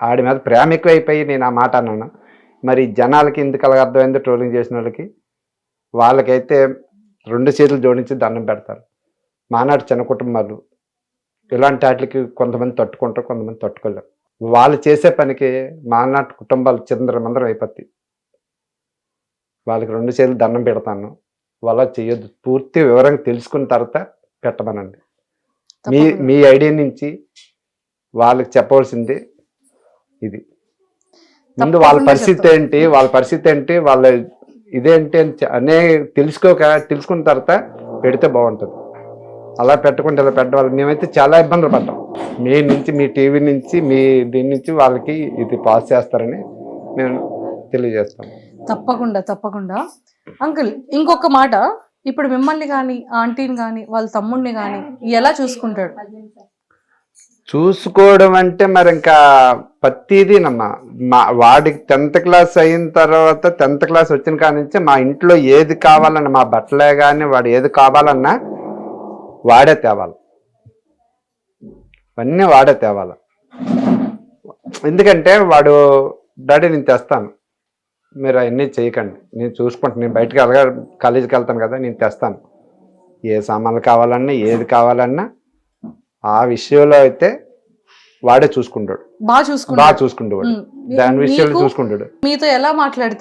ఆడి మీద ప్రేమ ఎక్కువైపోయి నేను ఆ మాట అన్నాను. మరి జనాలకి ఎందుకు అలాగ అర్థమైందో ట్రోలింగ్ చేసిన వాళ్ళకి, వాళ్ళకైతే 2 చేతులు జోడించి దండం పెడతారు. మానాడు చిన్న కుటుంబాలు ఇలాంటి వాటికి కొంతమంది తట్టుకుంటారు, కొంతమంది తట్టుకోలేరు. వాళ్ళు చేసే పనికి మానాటి కుటుంబాలు చిందరమందరం అయిపోతాయి. వాళ్ళకి 2 చేతులు దండం పెడతాను. వాళ్ళ చేయొద్దు. పూర్తి వివరంగా తెలుసుకున్న తర్వాత పెట్టమనండి. మీ తప్పకుండా. మీ ఐడియా నుంచి వాళ్ళకి చెప్పవలసింది ఇది. ముందు వాళ్ళ తప్పకుండా పరిస్థితి చెప్తాం. ఏంటి, వాళ్ళ ఇదేంటి అని తెలుసుకున్న తర్వాత పెడితే బాగుంటుంది. అలా పెట్టకుండా ఇలా పెట్టడం వల్ల మేమైతే చాలా ఇబ్బందులు పడ్డాం. మీ నుంచి, మీ టీవీ నుంచి, మీ దీని నుంచి వాళ్ళకి ఇది పాస్ చేస్తారని మేము తెలియజేస్తాం. తప్పకుండా అంకుల్, ఇంకొక మాట. ఇప్పుడు మిమ్మల్ని కానీ ఆంటీని కానీ వాళ్ళ తమ్ముడిని కానీ ఎలా చూసుకుంటాడు? చూసుకోవడం అంటే మరి ఇంకా ప్రతిదీనమ్మా. వాడికి 10th క్లాస్ అయిన తర్వాత 10th క్లాస్ వచ్చిన కాడ నుంచి మా ఇంట్లో ఏది కావాలన్నా, మా బట్టలే కానీ వాడు ఏది కావాలన్నా వాడే తేవాలి. అన్నీ వాడే తేవాలి. ఎందుకంటే వాడు డాడీ నేను తెస్తాను, మీరు అవన్నీ చేయకండి, నేను చూసుకుంటాను, నేను బయటకు కాలేజీకి వెళ్తాను కదా, నేను తెస్తాను. ఏ సామాన్లు కావాలన్నా ఏది కావాలన్నా ఆ విషయంలో అయితే వాడే చూసుకుంటాడు. బాగా దాని విషయంలో చూసుకుంటాడు. మీతో ఎలా మాట్లాడుతాడు?